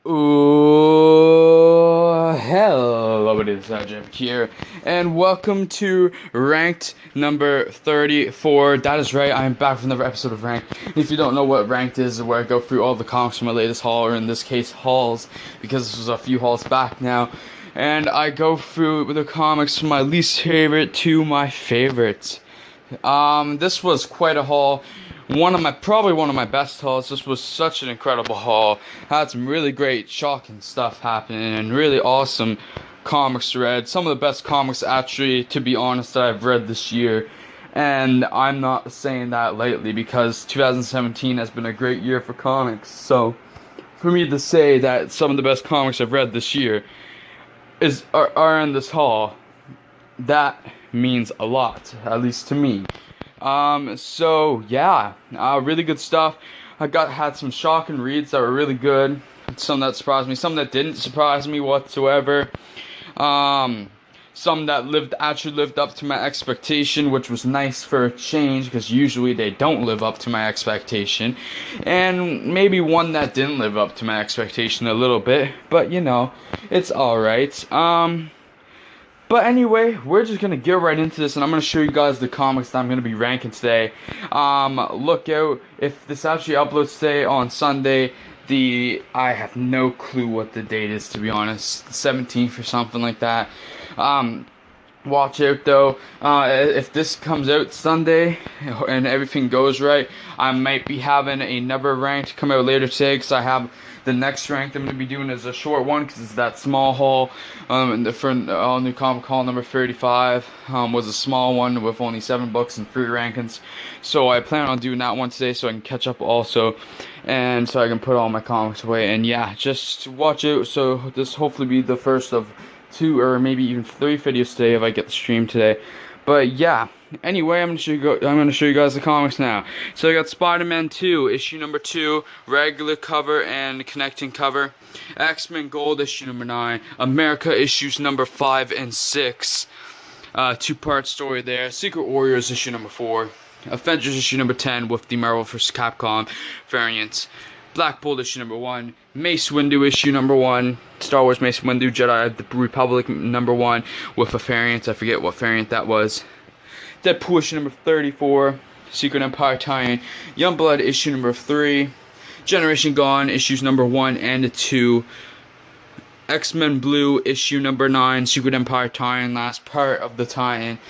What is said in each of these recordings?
Ooh, hello, it is Jim here, and welcome to Ranked number 34. That is right, I am back with another episode of Ranked. If you don't know what Ranked is, where I go through all the comics from my latest haul, or in this case, hauls, because this was a few hauls back now, and I go through the comics from my least favorite to my favorite. This was quite a haul. Probably one of my best hauls. This was such an incredible haul. Had some really great, shocking stuff happening, and really awesome comics read. Some of the best comics, actually, to be honest, that I've read this year. And I'm not saying that lightly, because 2017 has been a great year for comics. So, for me to say that some of the best comics I've read this year are in this haul, that means a lot, at least to me. So yeah, really good stuff. Had some shocking reads that were really good. Some that surprised me, some that didn't surprise me whatsoever. Some that actually lived up to my expectation, which was nice for a change, because usually they don't live up to my expectation. And maybe one that didn't live up to my expectation a little bit, but you know, it's alright. But anyway, we're just going to get right into this, and I'm going to show you guys the comics that I'm going to be ranking today. Look out, if this actually uploads today on Sunday, I have no clue what the date is, to be honest, the 17th or something like that. Watch out though, if this comes out Sunday and everything goes right, I might be having another rank come out later today, because I have the next rank I'm going to be doing is a short one, because it's that small haul. For all new comic haul number 35 was a small one with only 7 books and 3 rankings. So I plan on doing that one today, so I can catch up also, and so I can put all my comics away. And yeah, just watch out. So this hopefully be the first of 2 or maybe even 3 videos today if I get the stream today. But yeah, anyway, I'm gonna show you guys the comics now. So I got Spider-Man 2, issue number 2, regular cover and connecting cover. X-Men Gold, issue number 9. America, issues number 5 and 6. 2-part story there. Secret Warriors, issue number 4. Avengers, issue number 10, with the Marvel vs. Capcom variants. Black Bolt, issue number 1, Mace Windu, issue number 1, Star Wars Mace Windu, Jedi of the Republic, number 1, with a variant, I forget what variant that was. Deadpool, issue number 34, Secret Empire tie-in, Youngblood, issue number 3, Generation Gone, issues number 1 and 2, X-Men Blue, issue number 9, Secret Empire tie-in, last part of the tie-in,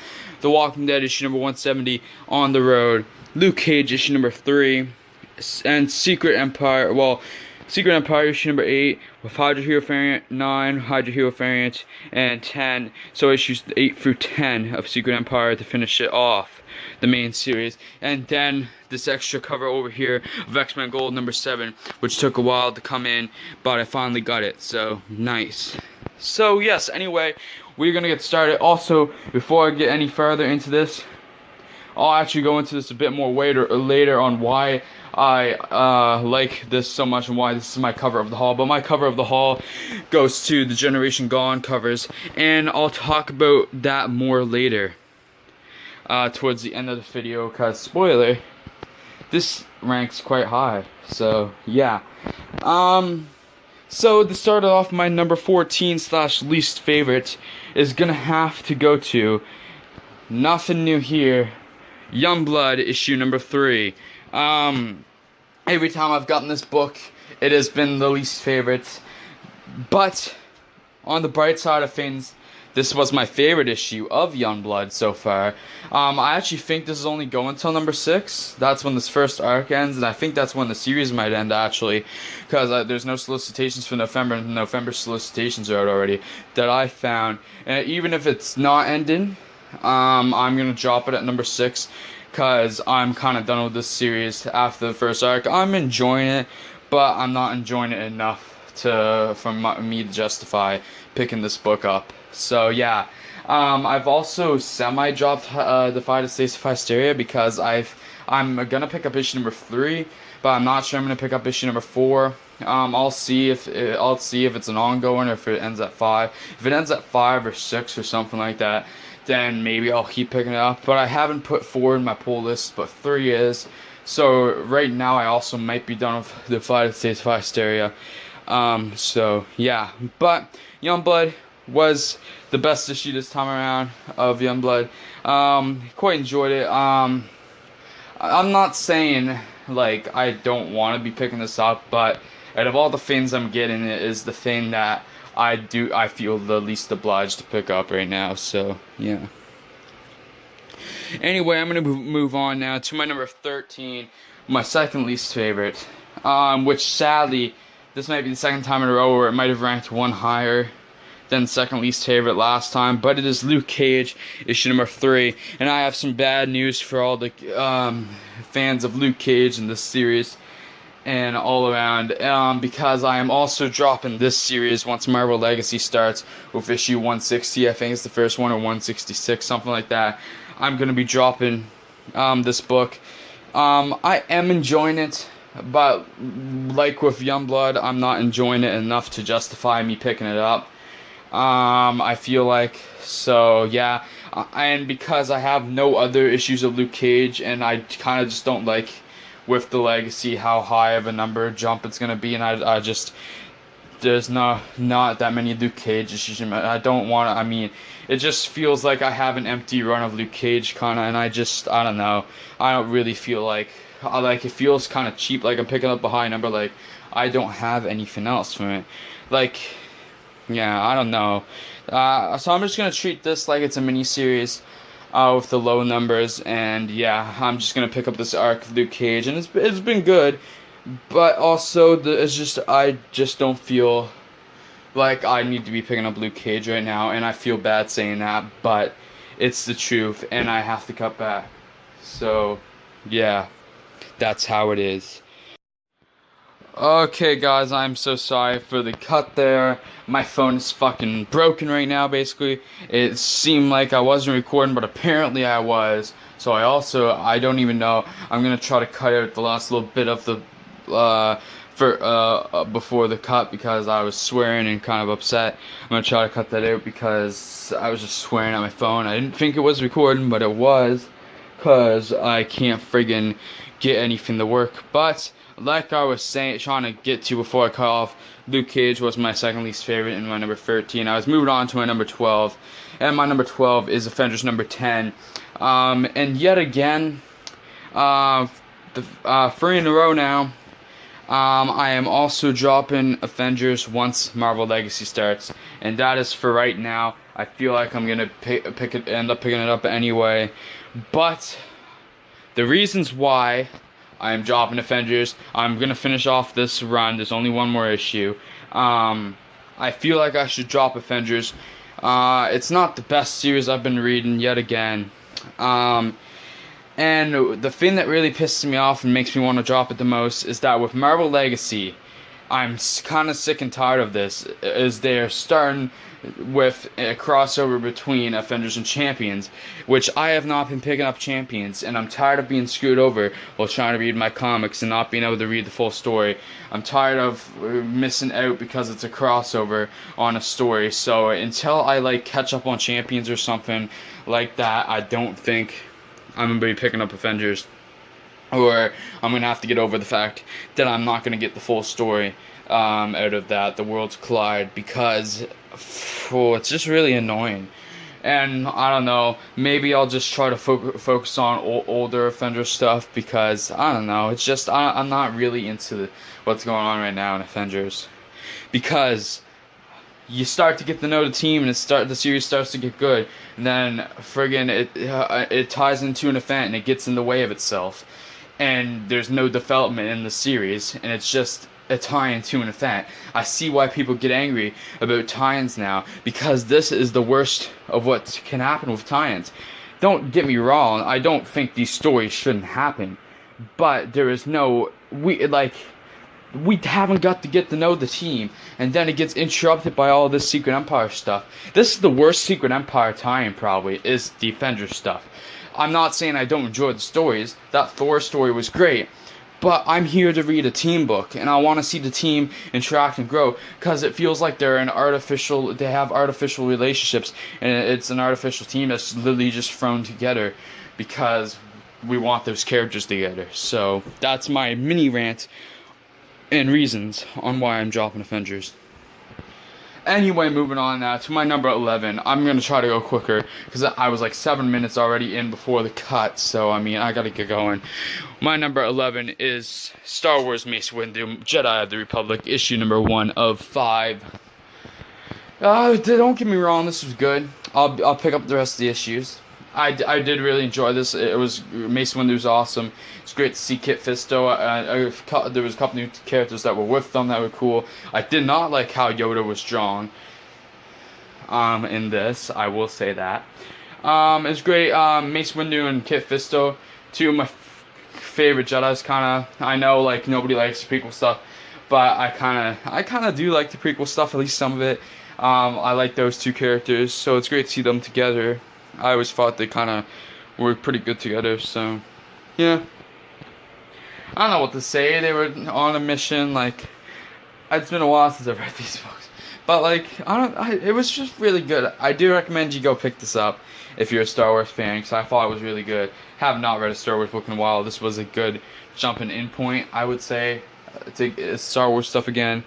The Walking Dead, issue number 170, On the Road, Luke Cage, issue number 3, and Secret Empire issue number 8 with Hydra Hero variant, 9 Hydra Hero variant, and 10, so issues 8 through 10 of Secret Empire to finish it off, the main series. And then this extra cover over here of X-Men Gold number 7, which took a while to come in, but I finally got it, so nice. So yes, anyway, we're gonna get started. Also, before I get any further into this, I'll actually go into this a bit more later on why I like this so much and why this is my cover of the haul. But my cover of the haul goes to the Generation Gone covers, and I'll talk about that more later towards the end of the video, because spoiler, this ranks quite high. So yeah. So to start off, my number 14 / least favorite is gonna have to go to Nothing New Here, Youngblood, issue number 3. Every time I've gotten this book, it has been the least favorite. But on the bright side of things, this was my favorite issue of Youngblood so far. I actually think this is only going until number 6. That's when this first arc ends, and I think that's when the series might end, actually, because there's no solicitations for November, and November solicitations are out already that I found. And even if it's not ending, I'm gonna drop it at number 6, because I'm kind of done with this series after the first arc. I'm enjoying it, but I'm not enjoying it enough for me to justify picking this book up. So yeah, I've also semi-dropped the Fight of Stacy Hysteria, because I'm gonna pick up issue number 3, but I'm not sure I'm gonna pick up issue number 4. I'll see if it's an ongoing or if it ends at 5. If it ends at 5 or 6 or something like that, then maybe I'll keep picking it up. But I haven't put 4 in my pull list, but 3 is. So right now I also might be done with the Fight of Stacy Hysteria. So yeah, but Youngblood was the best issue this time around of Youngblood. Quite enjoyed it. I'm not saying like I don't want to be picking this up, but out of all the things I'm getting, it is the thing that I feel the least obliged to pick up right now. So yeah. Anyway, I'm gonna move on now to my number 13, my second least favorite, which sadly this might be the second time in a row where it might have ranked one higher than second least favorite last time, but it is Luke Cage, issue number 3, and I have some bad news for all the fans of Luke Cage in this series and all around, because I am also dropping this series once Marvel Legacy starts with issue 160. I think it's the first one, or 166, something like that. I'm going to be dropping this book. I am enjoying it, but like with Youngblood, I'm not enjoying it enough to justify me picking it up. I feel like, so yeah, and because I have no other issues of Luke Cage, and I kind of just don't like with the Legacy how high of a number jump it's going to be, and I just, there's not that many Luke Cage issues. I don't want to, I mean, it just feels like I have an empty run of Luke Cage, kind of, and I don't know, I don't really feel like it feels kind of cheap, like I'm picking up a high number, like I don't have anything else from it, like, yeah, I don't know, so I'm just going to treat this like it's a mini-series, with the low numbers, and yeah, I'm just going to pick up this arc of Luke Cage, and it's been good, but also, I just don't feel like I need to be picking up Luke Cage right now, and I feel bad saying that, but it's the truth, and I have to cut back. So, yeah, that's how it is. Okay, guys, I'm so sorry for the cut there. My phone is fucking broken right now, basically. It seemed like I wasn't recording, but apparently I was. So I don't even know. I'm gonna try to cut out the last little bit of the before the cut, because I was swearing and kind of upset. I'm gonna try to cut that out because I was just swearing at my phone. I didn't think it was recording, but it was, because I can't friggin' get anything to work. But like I was trying to get to before I cut off, Luke Cage was my second least favorite in my number 13. I was moving on to my number 12, and my number 12 is Avengers number 10. And yet again, 3 in a row now, I am also dropping Avengers once Marvel Legacy starts, and that is for right now. I feel like I'm gonna end up picking it up anyway, but the reasons why I am dropping Avengers, I'm gonna finish off this run. There's only one more issue. I feel like I should drop Avengers. It's not the best series I've been reading yet again. And the thing that really pisses me off and makes me want to drop it the most is that with Marvel Legacy, I'm kind of sick and tired of this, is they're starting with a crossover between Avengers and Champions, which I have not been picking up Champions, and I'm tired of being screwed over while trying to read my comics and not being able to read the full story. I'm tired of missing out because it's a crossover on a story, so until I catch up on Champions or something like that, I don't think I'm going to be picking up Avengers, or I'm going to have to get over the fact that I'm not going to get the full story out of that, the Worlds Collide, because it's just really annoying. And I don't know, maybe I'll just try to focus on older Avengers stuff, because I don't know, it's just I'm not really into what's going on right now in Avengers, because you start to get to know the team, and the series starts to get good, and then friggin' it ties into an event, and it gets in the way of itself, and there's no development in the series, and it's just a tie-in to an event. I see why people get angry about tie-ins now, because this is the worst of what can happen with tie-ins. Don't get me wrong, I don't think these stories shouldn't happen, but there is no, we haven't got to get to know the team, and then it gets interrupted by all this Secret Empire stuff. This is the worst Secret Empire tie-in, probably, is the Avengers stuff. I'm not saying I don't enjoy the stories. That Thor story was great, but I'm here to read a team book, and I want to see the team interact and grow, because it feels like they have artificial relationships, and it's an artificial team that's literally just thrown together because we want those characters together. So that's my mini rant and reasons on why I'm dropping Avengers. Anyway, moving on now to my number 11. I'm going to try to go quicker because I was like 7 minutes already in before the cut. So, I mean, I got to get going. My number 11 is Star Wars Mace Windu, Jedi of the Republic, issue number 1 of 5. Don't get me wrong, this was good. I'll pick up the rest of the issues. I did really enjoy this. It was Mace Windu was awesome. It's great to see Kit Fisto. There was a couple new characters that were with them that were cool. I did not like how Yoda was drawn. In this, I will say that. It's great. Mace Windu and Kit Fisto, two of my favorite Jedi's. Kind of. I know like nobody likes the prequel stuff, but I kind of do like the prequel stuff. At least some of it. I like those two characters, so it's great to see them together. I always thought they kind of were pretty good together, so, yeah. I don't know what to say. They were on a mission, like, it's been a while since I've read these books. But, like, it was just really good. I do recommend you go pick this up if you're a Star Wars fan, because I thought it was really good. Have not read a Star Wars book in a while. This was a good jumping in point, I would say, to Star Wars stuff again.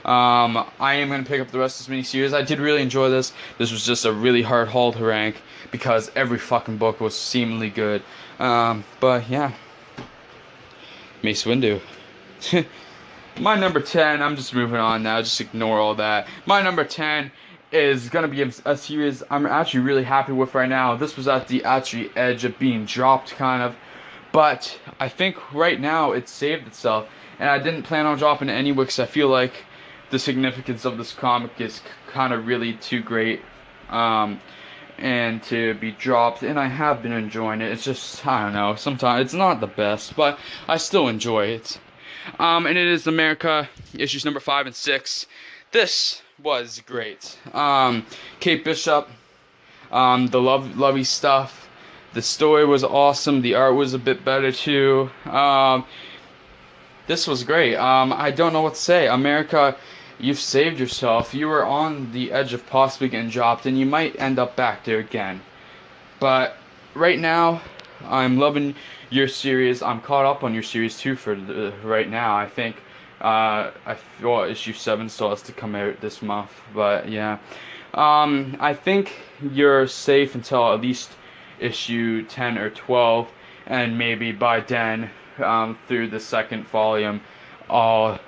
I am going to pick up the rest of this miniseries. I did really enjoy this. This was just a really hard haul to rank because every fucking book was seemingly good. But yeah. Mace Windu. My number 10, I'm just moving on now, just ignore all that. My number 10 is going to be a series I'm actually really happy with right now. This was at the actually edge of being dropped, kind of. But I think right now it saved itself. And I didn't plan on dropping it anyway because I feel like the significance of this comic is kind of really too great and to be dropped. And I have been enjoying it. It's just, I don't know, sometimes it's not the best, but I still enjoy it. And it is America, issues number 5 and 6. This was great. Kate Bishop, the lovey stuff. The story was awesome. The art was a bit better too. This was great. I don't know what to say. America, you've saved yourself. You were on the edge of possibly getting dropped, and you might end up back there again. But right now, I'm loving your series. I'm caught up on your series too for right now. I think issue 7 still has to come out this month. But yeah, I think you're safe until at least issue 10 or 12, and maybe by then. Through the second volume, I'll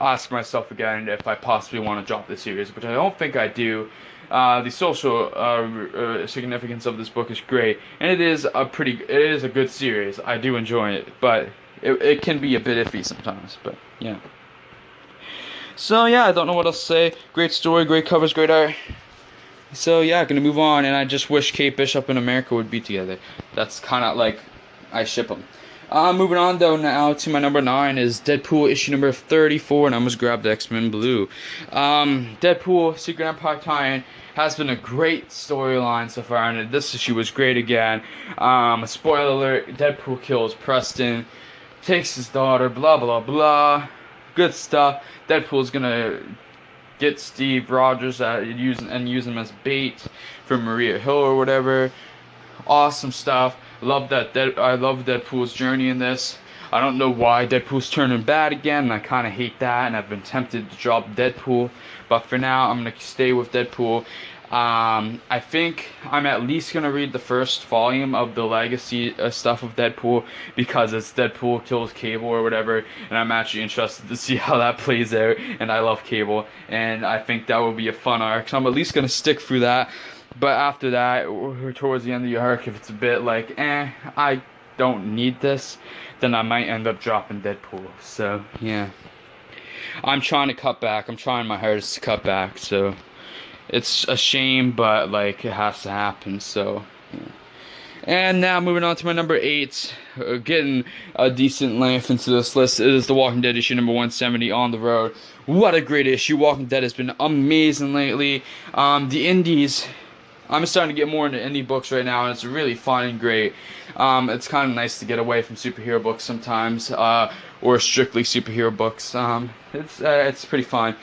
ask myself again if I possibly want to drop this series, which I don't think I do. The social significance of this book is great, and it is a good series. I do enjoy it, but it can be a bit iffy sometimes. But yeah. So yeah, I don't know what else to say. Great story, great covers, great art. So yeah, gonna move on, and I just wish Kate Bishop and America would be together. That's kind of like I ship them. Moving on though now to my number 9 is Deadpool issue number 34, and I almost grabbed X-Men Blue. Deadpool Secret Empire tie-in has been a great storyline so far, and this issue was great again. Spoiler alert, Deadpool kills Preston, takes his daughter, blah blah blah. Good stuff. Deadpool's gonna get Steve Rogers use him as bait for Maria Hill or whatever. Awesome stuff. I love Deadpool's journey in this. I don't know why Deadpool's turning bad again, and I kind of hate that, and I've been tempted to drop Deadpool, but for now I'm going to stay with Deadpool. I think I'm at least going to read the first volume of the legacy stuff of Deadpool, because it's Deadpool kills Cable or whatever, and I'm actually interested to see how that plays out, and I love Cable, and I think that will be a fun arc, so I'm at least going to stick through that. But after that, or towards the end of the arc, if it's a bit like, I don't need this, then I might end up dropping Deadpool. So, yeah. I'm trying to cut back. I'm trying my hardest to cut back. So, it's a shame, but, like, it has to happen. So, yeah. And now, moving on to my number 8. Getting a decent length into this list. It is The Walking Dead issue number 170, On the Road. What a great issue. Walking Dead has been amazing lately. The indies... I'm starting to get more into indie books right now, and it's really fun and great. It's kind of nice to get away from superhero books sometimes, or strictly superhero books. It's pretty fun.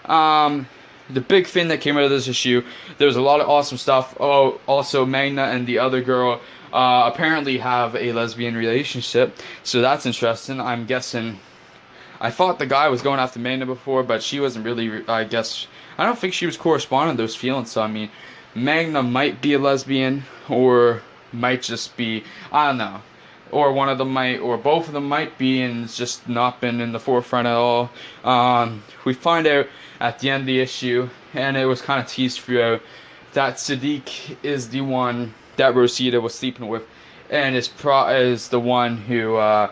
The big thing that came out of this issue, there was a lot of awesome stuff. Oh, also Magna and the other girl apparently have a lesbian relationship, so that's interesting. I'm guessing I thought the guy was going after Magna before, but she wasn't really, I guess, I don't think she was corresponding to those feelings, so I mean, Magna might be a lesbian, or might just be, I don't know, or one of them might, or both of them might be, and it's just not been in the forefront at all. We find out at the end of the issue, and it was kind of teased throughout, that Siddiq is the one that Rosita was sleeping with, and is the one who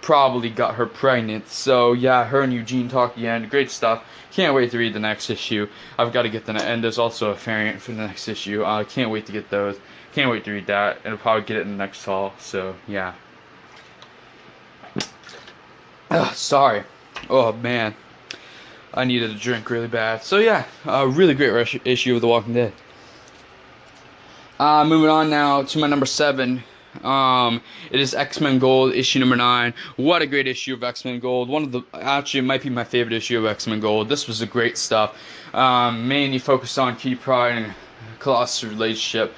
probably got her pregnant. So yeah, her and Eugene talk again. Great stuff. Can't wait to read the next issue. I've got to get the and there's also a variant for the next issue. Can't wait to get those. Can't wait to read that, and I'll probably get it in the next haul. So yeah. Sorry. Oh man, I needed a drink really bad. So yeah, a really great issue of The Walking Dead. Moving on now to my number 7. It is X-Men Gold, issue number 9. What a great issue of X-Men Gold. Actually, it might be my favorite issue of X-Men Gold. This was a great stuff. Mainly focused on Kitty Pryde and Colossus' relationship,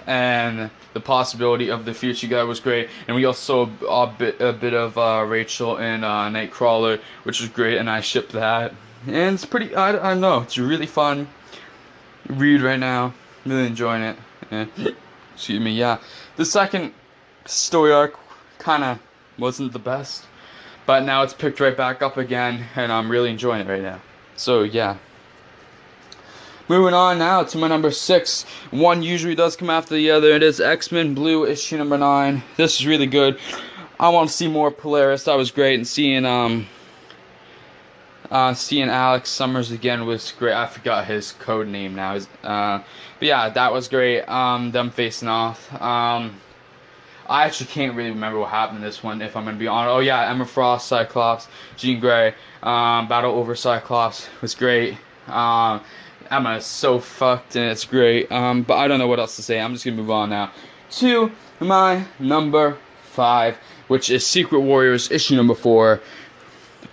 and the possibility of the future guy was great. And we also saw a bit of Rachel and Nightcrawler, which was great, and I shipped that. And it's pretty, I don't know, it's a really fun read right now. Really enjoying it. Excuse me, yeah. The second story arc kind of wasn't the best, but now it's picked right back up again, and I'm really enjoying it right now. So yeah. Moving on now to my number 6. One usually does come after the other. It is X-Men Blue, issue number 9. This is really good. I want to see more Polaris. That was great, and seeing Alex Summers again was great. I forgot his code name now. But yeah, that was great. Them facing off. I actually can't really remember what happened in this one, if I'm going to be honest. Oh yeah, Emma Frost, Cyclops, Jean Grey. Battle over Cyclops was great. Emma is so fucked, and it's great. But I don't know what else to say. I'm just going to move on now to my number 5, which is Secret Warriors, issue number 4.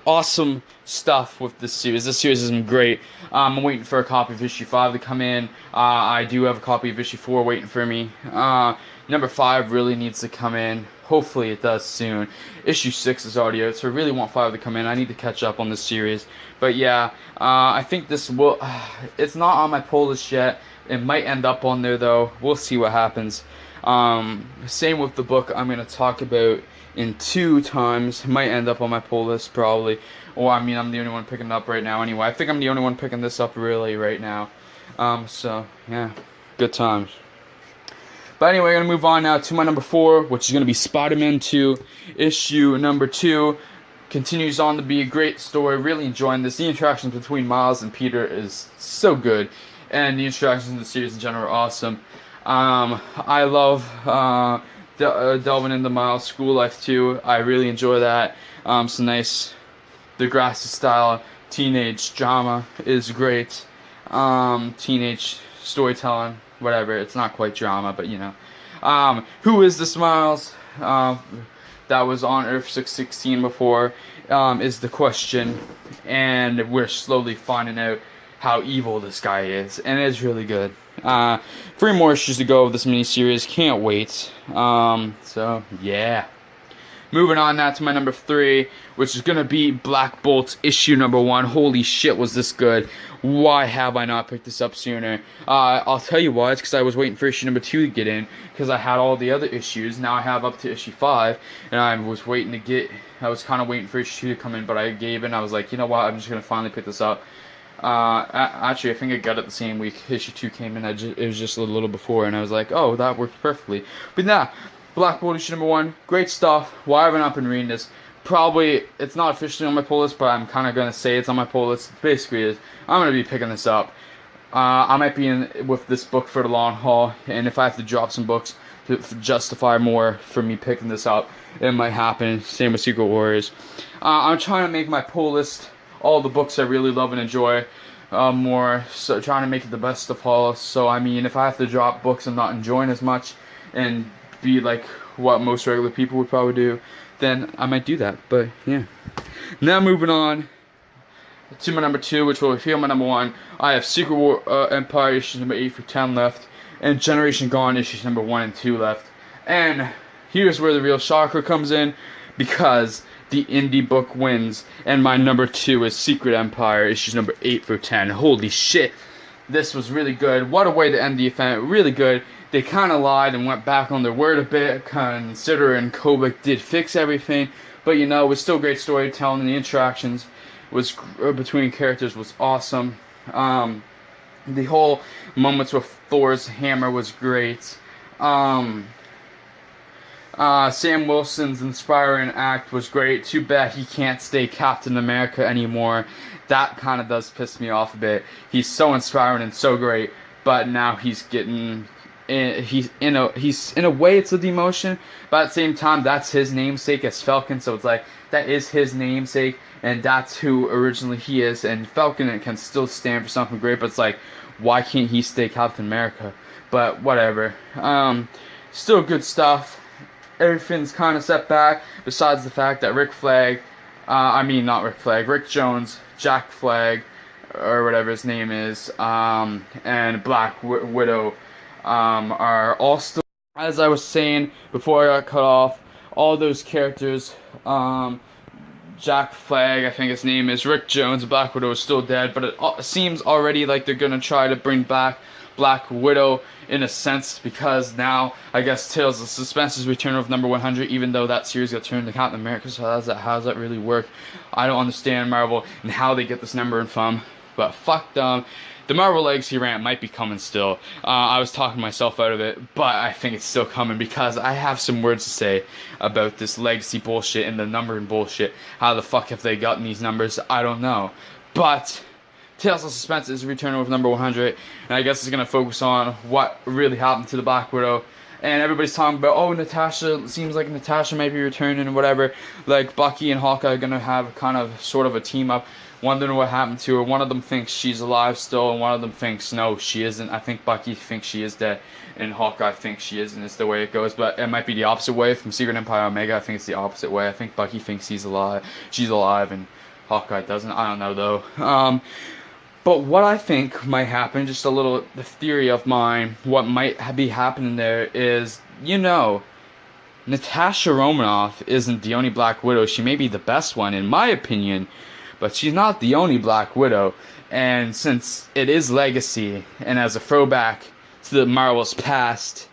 Awesome stuff with this series. This series has been great. I'm waiting for a copy of issue 5 to come in. I do have a copy of issue 4 waiting for me. Number 5 really needs to come in. Hopefully it does soon. Issue 6 is already out, so I really want 5 to come in. I need to catch up on this series. But yeah, I think this will... it's not on my pull list yet. It might end up on there though. We'll see what happens. Same with the book I'm going to talk about in 2 times. Might end up on my pull list probably. Or I mean, I'm the only one picking it up right now anyway. I think I'm the only one picking this up really right now. So yeah, good times. But anyway, I'm going to move on now to my number 4, which is going to be Spider-Man 2, issue number 2. Continues on to be a great story. Really enjoying this. The interactions between Miles and Peter is so good. And the interactions in the series in general are awesome. I love delving into Miles' school life too. I really enjoy that. Some nice Degrassi style teenage drama is great. Teenage storytelling, whatever. It's not quite drama, but you know. Who is this Miles? That was on Earth 616 before, is the question. And we're slowly finding out how evil this guy is. And it's really good. 3 more issues to go of this miniseries. Can't wait. So, yeah. Moving on now to my number 3, which is going to be Black Bolt's issue number 1. Holy shit, was this good. Why have I not picked this up sooner? I'll tell you why. It's because I was waiting for issue number 2 to get in, because I had all the other issues. Now I have up to issue 5, and I was waiting to get... I was kind of waiting for issue 2 to come in, but I gave in. I was like, you know what, I'm just going to finally pick this up. Actually, I think I got it the same week issue 2 came in. It was just a little before, and I was like, oh, that worked perfectly. But nah, Black Bolt issue number 1, great stuff. Why haven't I been reading this? Probably, it's not officially on my pull list, but I'm kind of going to say it's on my pull list. Basically, I'm going to be picking this up. I might be in with this book for the long haul, and if I have to drop some books to justify more for me picking this up, it might happen. Same with Secret Warriors. I'm trying to make my pull list all the books I really love and enjoy more, so trying to make it the best of all. So I mean, if I have to drop books I'm not enjoying as much and be like what most regular people would probably do, then I might do that. But yeah, now moving on to my number 2, which will reveal my number 1. I have Secret War Empire issues number 8 through 10 left, and Generation Gone issues number 1 and 2 left. And here's where the real shocker comes in, because the indie book wins. And my number 2 is Secret Empire, issues number 8 through 10. Holy shit. This was really good. What a way to end the event. Really good. They kind of lied and went back on their word a bit, considering Kobik did fix everything. But you know, it was still great storytelling. The interactions was between characters was awesome. The whole moments with Thor's hammer was great. Sam Wilson's inspiring act was great. Too bad he can't stay Captain America anymore. That kind of does piss me off a bit. He's so inspiring and so great, but now he's getting, he's in a way it's a demotion, but at the same time that's his namesake as Falcon, so it's like that is his namesake, and that's who originally he is. And Falcon can still stand for something great, but it's like, why can't he stay Captain America? But whatever. Still good stuff. Everything's kind of set back, besides the fact that Rick Jones, Jack Flag, or whatever his name is, and Black Widow are all still, as I was saying before I got cut off, all those characters, Jack Flag, I think his name is, Rick Jones, Black Widow is still dead, but it seems already like they're going to try to bring back Black Widow in a sense, because now I guess Tales of Suspense's return of number 100, even though that series got turned to Captain America, so how does that really work? I don't understand Marvel and how they get this number from, but fuck them. The Marvel Legacy rant might be coming still. I was talking myself out of it, but I think it's still coming because I have some words to say about this legacy bullshit and the numbering bullshit. How the fuck have they gotten these numbers? I don't know. But Tales of Suspense is returning with number 100, and I guess it's going to focus on what really happened to the Black Widow. And everybody's talking about, oh, Natasha, seems like Natasha might be returning and whatever. Like, Bucky and Hawkeye are going to have kind of sort of a team up, wondering what happened to her. One of them thinks she's alive still, and one of them thinks, no, she isn't. I think Bucky thinks she is dead, and Hawkeye thinks she isn't. It's the way it goes, but it might be the opposite way. From Secret Empire Omega, I think it's the opposite way. I think Bucky thinks she's alive, and Hawkeye doesn't. I don't know, though. But what I think might happen, just a little the theory of mine, what might be happening there is, you know, Natasha Romanoff isn't the only Black Widow. She may be the best one, in my opinion, but she's not the only Black Widow. And since it is Legacy, and as a throwback to the Marvel's past,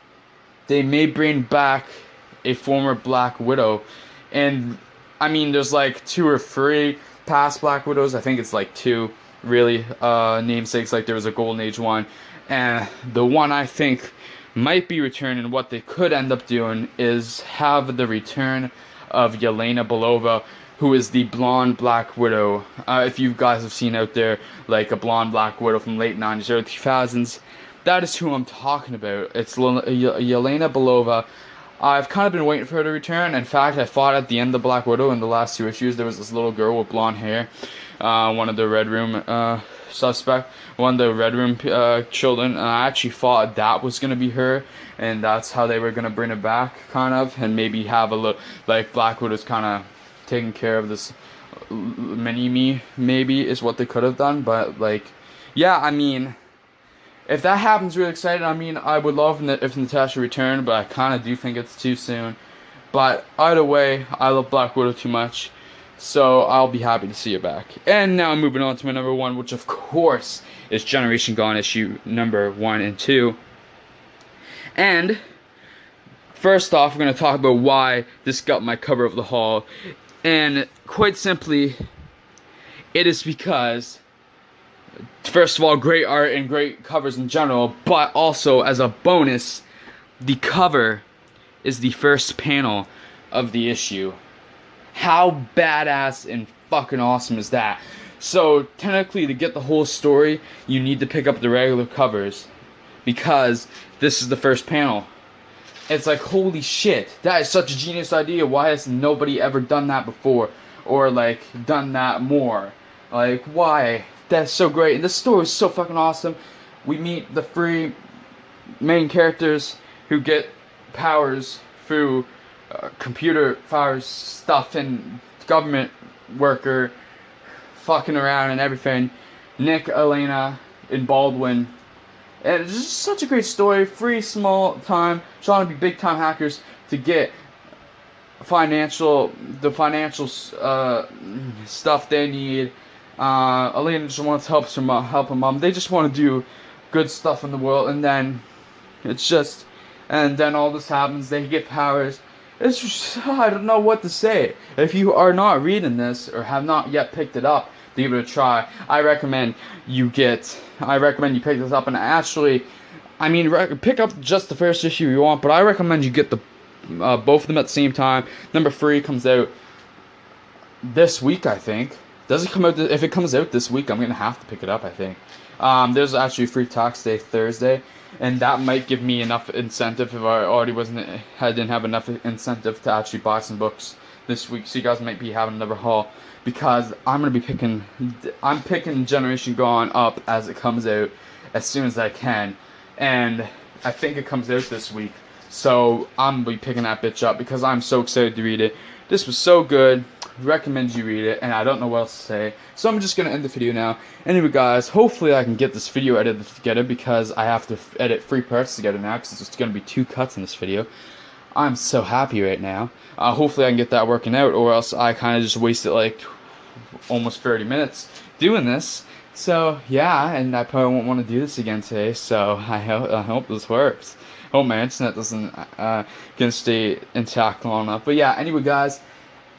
they may bring back a former Black Widow. And, I mean, there's like 2 or 3 past Black Widows. I think it's like 2. Really, namesakes, like there was a Golden Age one, and the one I think might be returning, what they could end up doing is have the return of Yelena Belova, who is the blonde Black Widow. If you guys have seen out there, like a blonde Black Widow from late 90s, early 2000s, that is who I'm talking about. It's Yelena Belova. I've kind of been waiting for her to return. In fact, I thought at the end of Black Widow in the last 2 issues, there was this little girl with blonde hair. One of the Red Room one of the Red Room children, and I actually thought that was going to be her, and that's how they were going to bring it back, kind of, and maybe have a little, like, Black Widow's kind of taking care of this mini-me, maybe, is what they could have done, but, like, yeah, I mean, if that happens, really excited. I mean, I would love if Natasha returned, but I kind of do think it's too soon. But either way, I love Black Widow too much, so I'll be happy to see her back. And now moving on to my number 1, which of course is Generation Gone issue number 1 and 2. And first off, we're going to talk about why this got my cover of the haul. And quite simply, it is because, first of all, great art and great covers in general, but also as a bonus, the cover is the first panel of the issue. How badass and fucking awesome is that? So technically, to get the whole story, you need to pick up the regular covers, because this is the first panel. It's like, holy shit, that is such a genius idea. Why has nobody ever done that before? Or like done that more? Like, why? That's so great. And this story is so fucking awesome. We meet the 3 main characters who get powers through computer powers stuff and government worker fucking around and everything. Nick, Elena, and Baldwin. And it's just such a great story. 3 small time, trying to be big time hackers to get the financial stuff they need. Elena just wants to help her mom. They just want to do good stuff in the world, and then all this happens. They get powers. It's just, I don't know what to say. If you are not reading this or have not yet picked it up, give it a try. I recommend you pick this up, and actually, I mean, pick up just the first issue you want, but I recommend you get the both of them at the same time. Number 3 comes out this week, I think. Does it come out? If it comes out this week, I'm gonna have to pick it up, I think. There's actually free tax day Thursday, and that might give me enough incentive if I didn't have enough incentive to actually buy some books this week. So you guys might be having another haul, because I'm picking Generation Gone up as it comes out as soon as I can, and I think it comes out this week. So I'm gonna be picking that bitch up because I'm so excited to read it. This was so good. Recommend you read it, and I don't know what else to say, so I'm just gonna end the video now. Anyway, guys, hopefully I can get this video edited together, because I have to edit 3 parts together now, because it's gonna be 2 cuts in this video. I'm so happy right now. Hopefully I can get that working out, or else I kind of just wasted like almost 30 minutes doing this. So yeah, and I probably won't want to do this again today, so I hope this works. Hope my internet doesn't gonna stay intact long enough. But yeah, anyway, guys,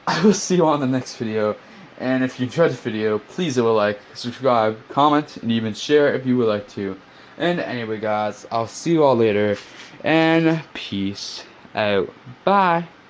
I will see you on the next video. And if you enjoyed the video, please leave a like, subscribe, comment, and even share if you would like to. And anyway, guys, I'll see you all later, and peace out. Bye.